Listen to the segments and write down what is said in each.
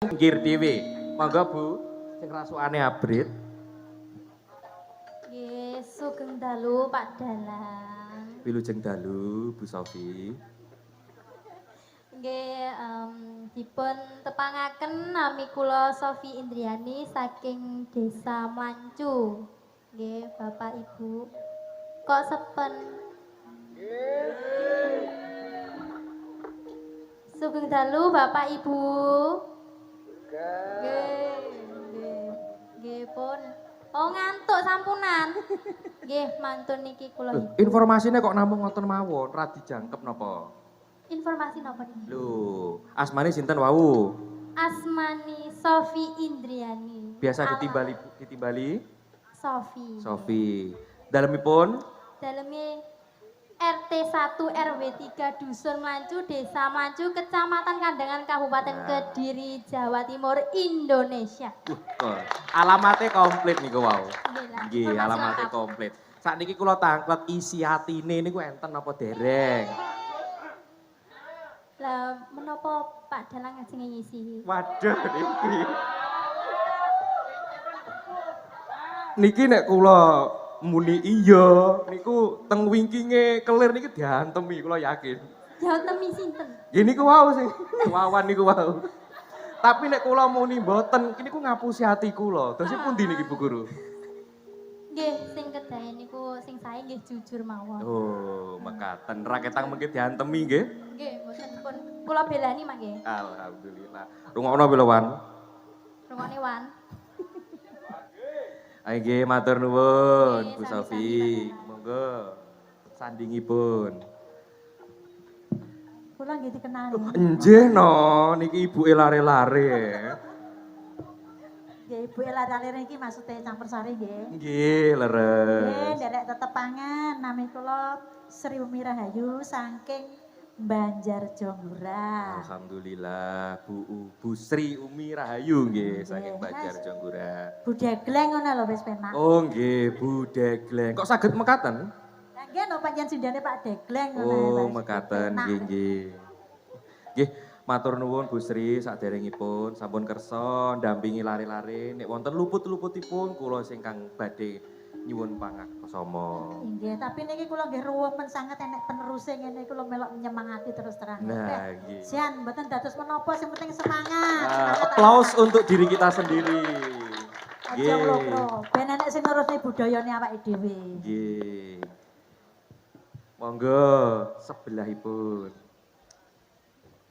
Pinggir dhewe. Monggo Bu, sing rasukane abrit. Nggih, sugeng dalu Pak Dalang. Wilujeng dalu Bu Sofi. Nggih, dipun tepangaken nami kula Sofi Indriani saking Desa Mlancu. Nggih, Bapak Ibu. Kok sepen? Sugeng dalu Bapak Ibu. Nggih, nggih. Nggih pun. Oh ngantuk sampunan. Nggih, mantun niki kula ibu. Informasine kok namung ngoten mawon, ra dijangkep napa? Informasi napa niki? Lho, asmane sinten wau? Asmani Sofi Indriani. Biasa Ala- ditimbali Sofi. Sofi. Dalemipun Dalamnya RT 1 RW 3 Dusun Mlancu, Desa Mlancu, Kecamatan Kandangan, Kabupaten Nah. Kediri, Jawa Timur, Indonesia. Alamate komplit niku wau. Nggih lah, Nggih, informasi alamate lengkap. komplit. Sakniki kula tanglet isi atine niku enten apa dereng? Lah menapa Pak Dalang ngajeng ngisi? Waduh niki. Niki nek kula muni iya, niku teng wingkinge kelir niki diantemi kula yakin. Jawa Temi sinten? Nggih niku wau sing wawan niku wau. Tapi nek kula muni mboten, niku ngapusi ati kula. Terus pundi niki Bu Guru? Nggih, sing kedayan niku sing sae nggih jujur mawon. Oh, mekaten raketang mengke diantemi nggih. Nggih, mboten pun kula belani mangke. Alhamdulillah. Rungokno pira Wan? Rungokne wan. Ayo nggih matur nuwun Nggih, Bu sami-sami, Sofi. Pak. Monggo sandingipun. Kula nggih dikenali. Enjih no, niki ibuke lare-lare. Nggih Ibu Elaralire iki maksude campur sari nggih. Nggih, Nggih, leres. nderek tetepangan nami kula Sri Umi Rahayu saking Banjar Jonggura. Alhamdulillah Bu Sri Umi Rahayu nggih saking Nggih, Banjar Mas. Jonggura. Budegleng ngono lho wis penak. Oh nggih, Bu Degleng. Kok saged mekaten? Lah nggih no pancen sindane Pak Degleng ngono Oh, Mas. mekaten Penak. nggih nggih. Nggih, matur nuwun Bu Sri saderengipun sampun kersa ndampingi lare-lare nek wonten luput-luputipun kula sing kang badhe nyuwun pangaksama. Nggih, tapi niki kula nggih ruwemen sanget enek peneruse ngene kula melok nyemangati terus terang. Nah, Oke. nggih. Sian mboten dados menapa sing penting semangat. Applause untuk diri kita sendiri. Aja lho, ben enek sing nuruti budayane awake dhewe. Nggih. Monggo sebelahipun.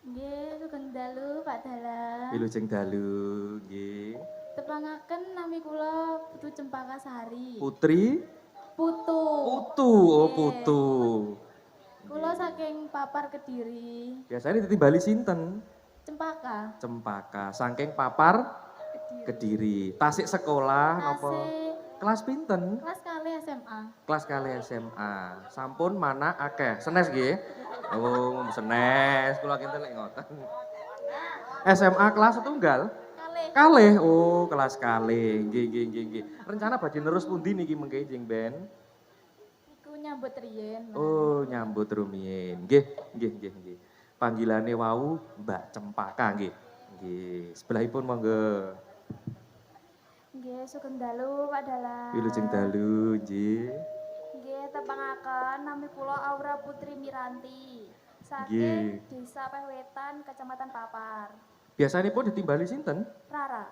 Nggih, sugeng dalu Pak Dalang. Wilujeng dalu, nggih. Tepangaken nami kula Putu Cempaka Sari. Putri Putu. Putu, oh Nggih. Putu. Kula saking Papar Kediri, Biasanya ditimbali sinten? Cempaka Cempaka, saking Papar Kediri. Kediri. Tasik sekolah napa? Tasik Kelas pinten? kelas kali SMA. Kelas kali SMA. Sampun mana akeh? Senes nggih. Oh, senes. Kula kinten lek ngoten. SMA kelas setunggal? Kali Kalih. Oh, kelas kalih. Nggih, nggih, nggih, nggih. Rencana badhe nerus pundi niki mengke jeng Ben? iku nyambut riyen. Oh, nyambut rumiyin. Nggih, nggih, nggih, nggih. Panggilane wau Mbak Cempaka nggih. Nggih, sebelahipun monggo. Nggih, sugeng dalu Pak Dalang. Wilujeng dalu, nggih. Nggih, tepangaken nami kula Aura Putri Miranti. Nggih. Saking Desa Pewetan, Kecamatan Papar. Biasanipun ditimbali sinten? Rara,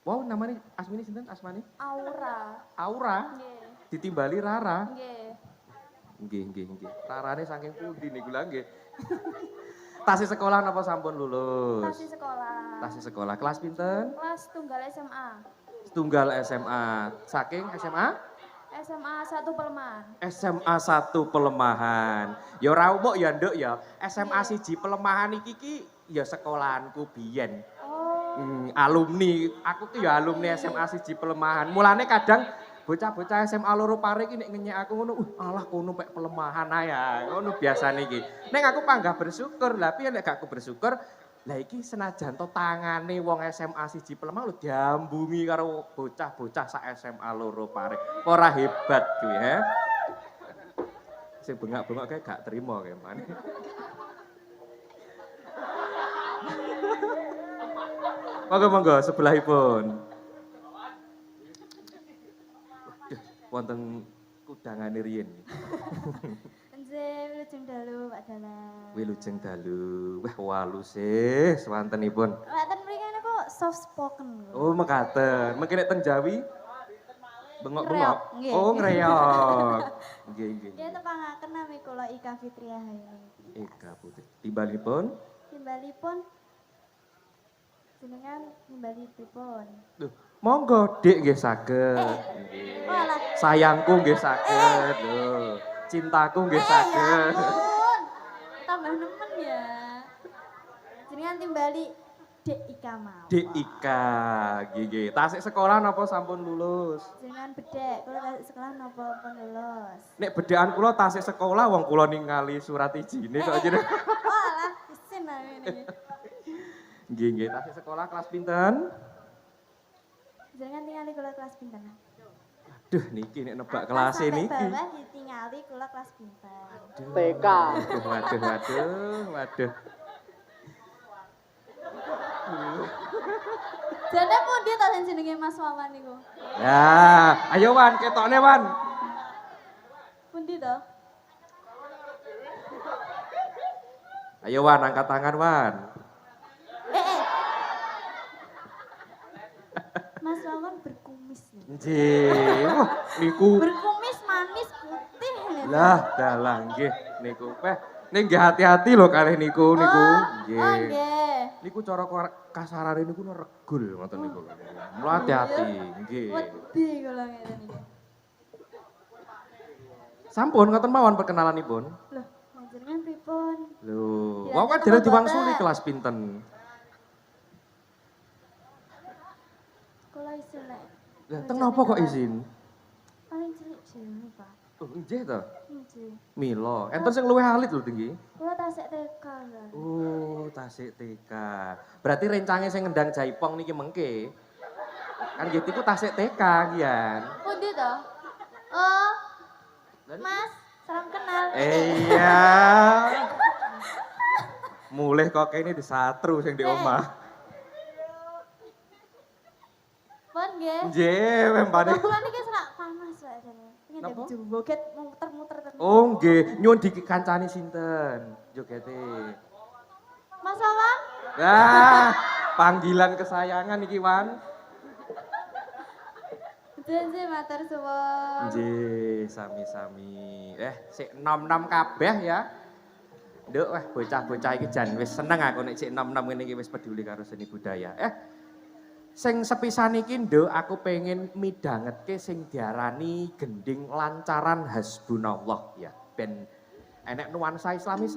Wow, namanya asmine sinten asmane? Aura. Aura. Nggih. Ditimbali Rara. Nggih. Nggih, nggih, nggih. Rarane saking pundi niku lha nggih. Tasih sekolah napa sampun lulus? Tasih sekolah. Tasih sekolah. Kelas pinten? Kelas tunggal SMA. Tunggal SMA. Saking SMA? SMA 1 Pelemahan. SMA 1 Pelemahan. Ya ora umuk ya, Nduk ya. SMA 1 Pelemahan iki ya sekolahanku biyen. Oh. Alumni, aku tuh ya alumni SMA 1 Pelemahan. Mulane kadang bocah-bocah SMA loro pare iki nek ngenyek aku ngono, alah kono pek pelemahan ae. Ngono biasane iki. Nek aku panggah bersyukur, lah piye nek gak aku bersyukur Lah iki senajan to tangane wong SMA siji Pelemah lho diambungi karo bocah-bocah sak SMA loro pare. Ora hebat kuwi he. Sing bengak-bengok kae gak terima kae man. Monggo sebelahipun. Waduh, wonten kudangane riyen. Nggih, wilujeng dalu Pak Dalang. Wilujeng dalu. Wah, walus swantenipun. Mboten mriki niku soft spoken. Oh, mekaten. Mengki nek teng Jawi bengok-bengok. Ngreok, nggih. Oh, ngreok. Nggih, nggih. Nggih tepangaken nami kula Ika Fitriah Hayning. Eka Putri. Timbalipun. Timbalipun jenengan nimbali pripun? Duh, monggo Dik nggih saged. Nggih. Walah. Sayangku nggih saged. Lho, cintaku nggih Ya saged. ampun. Tambah nemen ya. Jenengan timbali Dek Ika mau. Dik Ika, nggih. Tasik sekolah napa sampun lulus? Jenengan bedek, kula tasik sekolah napa pun lulus. Nek bedekan kula tasik sekolah wong kula ningali surat ijine kok jeneng. Walah, isin lah ini. Nggih, tasik sekolah kelas pinten? Jenengan tingali kula kelas pinten? Duh niki nek nebak Atas kelas sampai niki. bawah ditingali kula kelas pinten. TK. Waduh. Jane pundi to sing jenenge Mas Wawan niku? Ya, ayo Wan, ketokne Wan. Pundi to? Ayo Wan, angkat tangan Wan. Eh. Mas Wawan berkumis nih. Nggih, wah niku. Berkumis manis putih. Lah, dalang nggih niku. Ning nggih hati-hati lho kalih niku niku. Oh, Nggih. nggih. Niku cara kasarane niku regul ngoten niku. Mula hati-hati, nggih. Wedi kula ngene iki. Sampun ngoten mawon perkenalanipun. Loh, jenengan pripun? Lho, Ya, wong kan tetep dene boten. diwangsuli kelas pinten. Kula isin lek. Lah, teng napa kok izin? Paling cilik jenenge, Pak. Oh, nggih to. Nggih. Mila, enten sing luwih alit lho tinggi. Kula tasik TK lho. Oh, tasik TK. Berarti rencange sing ngendang Jaipong niki mengke. Kan nggih iku tasik TK kian. Pundi to? Oh, Mas, salam kenal. Iya. Mulih kok kene disatru sing di omah. Pun nggih. Nggih, wempane. Kula niki serak panas Pak jane. Pengen Napa? joget muter-muter terus. Oh, nggih, nyuwun dikancani sinten jogete. Mas Wawan? Ah, panggilan kesayangan iki, Wan. Jenje matur suwun. Nggih, sami-sami. Sik nom-nom kabeh ya. Nduk, bocah-bocah iki jan wis seneng aku nek sik nom-nom ngene iki wis peduli karo seni budaya. Sing sepisan iki nduk aku pengen midhangetke sing diarani gending lancaran hasbunallah ya. Ben enek nuansa Islami